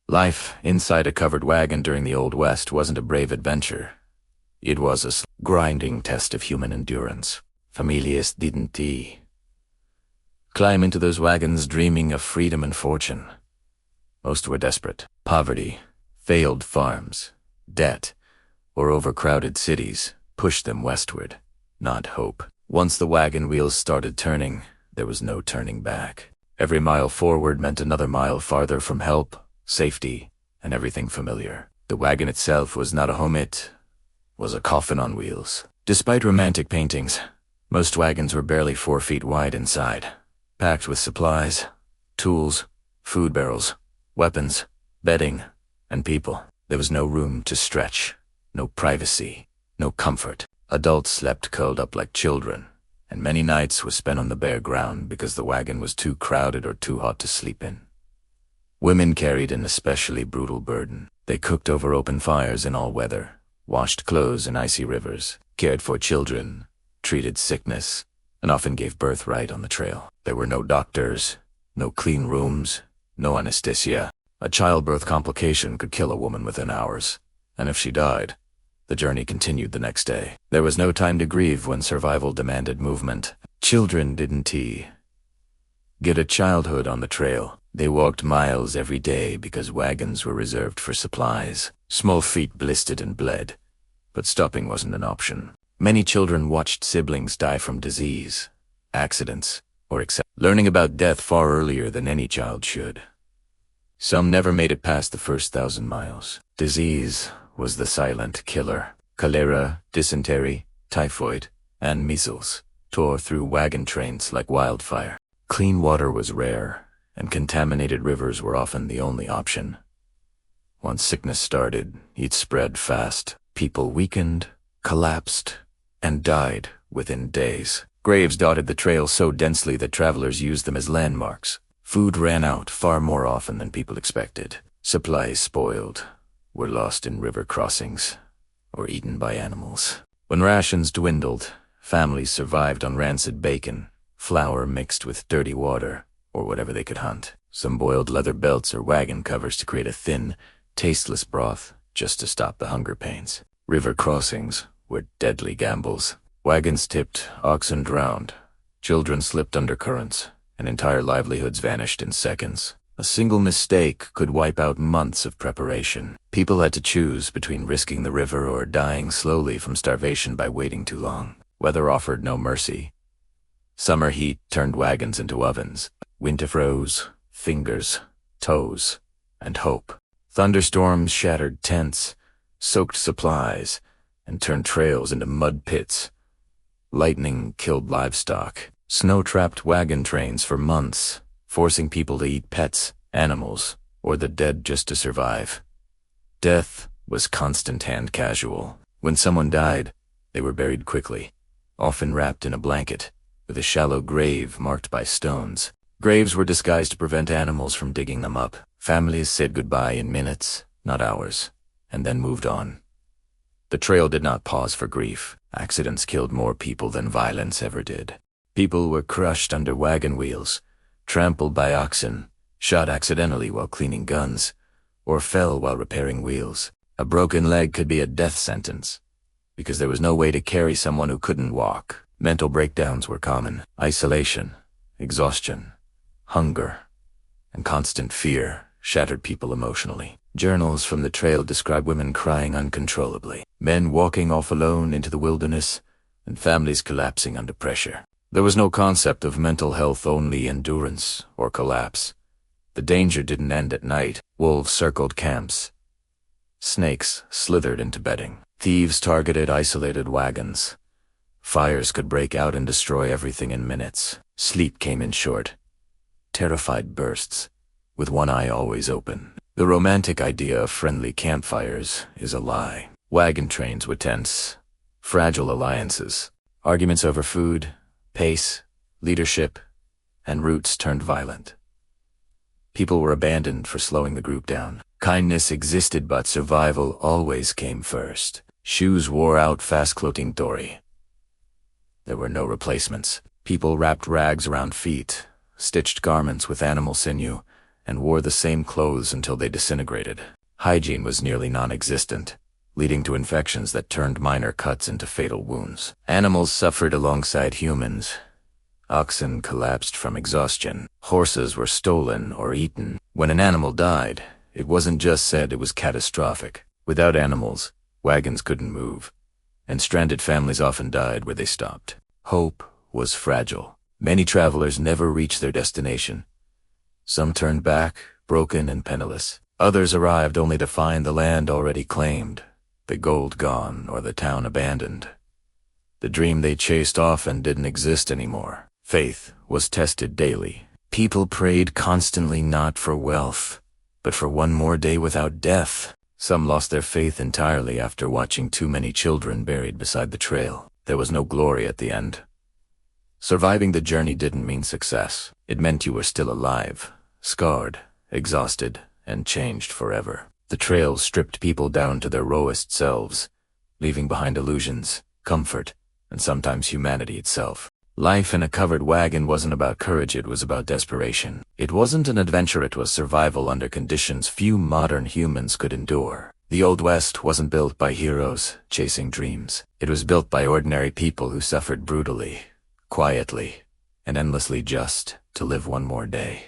Life inside a covered wagon during the Old West wasn't a brave adventure. It was a grinding test of human endurance. Familias dysentery. Climb into those wagons dreaming of freedom and fortune. Most were desperate. Poverty, failed farms, debt, or overcrowded cities pushed them westward, not hope. Once the wagon wheels started turning, there was no turning back. Every mile forward meant another mile farther from help, safety, and everything familiar. The wagon itself was not a home, it was a coffin on wheels. Despite romantic paintings, most wagons were barely 4 feet wide inside, packed with supplies, tools, food barrels, weapons, bedding, and people. There was no room to stretch, no privacy, no comfort. Adults slept curled up like children, and many nights were spent on the bare ground because the wagon was too crowded or too hot to sleep in. Women carried an especially brutal burden. They cooked over open fires in all weather, washed clothes in icy rivers, cared for children, treated sickness, and often gave birth right on the trail. There were no doctors, no clean rooms, no anesthesia. A childbirth complication could kill a woman within hours, and if she died, the journey continued the next day. There was no time to grieve when survival demanded movement. Children didn't get a childhood on the trail. They walked miles every day because wagons were reserved for supplies. Small feet blistered and bled, but stopping wasn't an option. Many children watched siblings die from disease, accidents, or learning about death far earlier than any child should. Some never made it past the first 1,000 miles. Disease was the silent killer. Cholera, dysentery, typhoid, and measles tore through wagon trains like wildfire. Clean water was rare, and contaminated rivers were often the only option. Once sickness started, it spread fast. People weakened, collapsed, and died within days. Graves dotted the trail so densely that travelers used them as landmarks. Food ran out far more often than people expected. Supplies spoiled, were lost in river crossings, or eaten by animals. When rations dwindled, families survived on rancid bacon, flour mixed with dirty water, or whatever they could hunt. Some boiled leather belts or wagon covers to create a thin, tasteless broth just to stop the hunger pains. River crossings were deadly gambles. Wagons tipped, oxen drowned, children slipped under currents, and entire livelihoods vanished in seconds. A single mistake could wipe out months of preparation. People had to choose between risking the river or dying slowly from starvation by waiting too long. Weather offered no mercy. Summer heat turned wagons into ovens. Winter froze fingers, toes, and hope. Thunderstorms shattered tents, soaked supplies, and turned trails into mud pits. Lightning killed livestock. Snow trapped wagon trains for months, forcing people to eat pets, animals, or the dead just to survive. Death was constant and casual. When someone died, they were buried quickly, often wrapped in a blanket, with a shallow grave marked by stones. Graves were disguised to prevent animals from digging them up. Families said goodbye in minutes, not hours, and then moved on. The trail did not pause for grief. Accidents killed more people than violence ever did. People were crushed under wagon wheels, trampled by oxen, shot accidentally while cleaning guns, or fell while repairing wheels. A broken leg could be a death sentence, because there was no way to carry someone who couldn't walk. Mental breakdowns were common. Isolation, exhaustion, hunger, and constant fear shattered people emotionally. Journals from the trail describe women crying uncontrollably, men walking off alone into the wilderness, and families collapsing under pressure. There was no concept of mental health, only endurance or collapse. The danger didn't end at night. Wolves circled camps. Snakes slithered into bedding. Thieves targeted isolated wagons. Fires could break out and destroy everything in minutes. Sleep came in short. Terrified bursts, with one eye always open. The romantic idea of friendly campfires is a lie. Wagon trains were tense, fragile alliances. Arguments over food, pace, leadership, and routes turned violent. People were abandoned for slowing the group down. Kindness existed, but survival always came first. Shoes wore out fast clothing Dory. There were no replacements. People wrapped rags around feet, stitched garments with animal sinew, and wore the same clothes until they disintegrated. Hygiene was nearly non-existent, leading to infections that turned minor cuts into fatal wounds. Animals suffered alongside humans. Oxen collapsed from exhaustion. Horses were stolen or eaten. When an animal died, it wasn't just said it was catastrophic. Without animals, wagons couldn't move, and stranded families often died where they stopped. Hope was fragile. Many travelers never reached their destination. Some turned back, broken and penniless. Others arrived only to find the land already claimed, the gold gone, or the town abandoned. The dream they chased often didn't exist anymore. Faith was tested daily. People prayed constantly not for wealth, but for one more day without death. Some lost their faith entirely after watching too many children buried beside the trail. There was no glory at the end. Surviving the journey didn't mean success. It meant you were still alive, scarred, exhausted, and changed forever. The trail stripped people down to their rawest selves, leaving behind illusions, comfort, and sometimes humanity itself. Life in a covered wagon wasn't about courage, it was about desperation. It wasn't an adventure, it was survival under conditions few modern humans could endure. The Old West wasn't built by heroes chasing dreams. It was built by ordinary people who suffered brutally, quietly, and endlessly just to live one more day.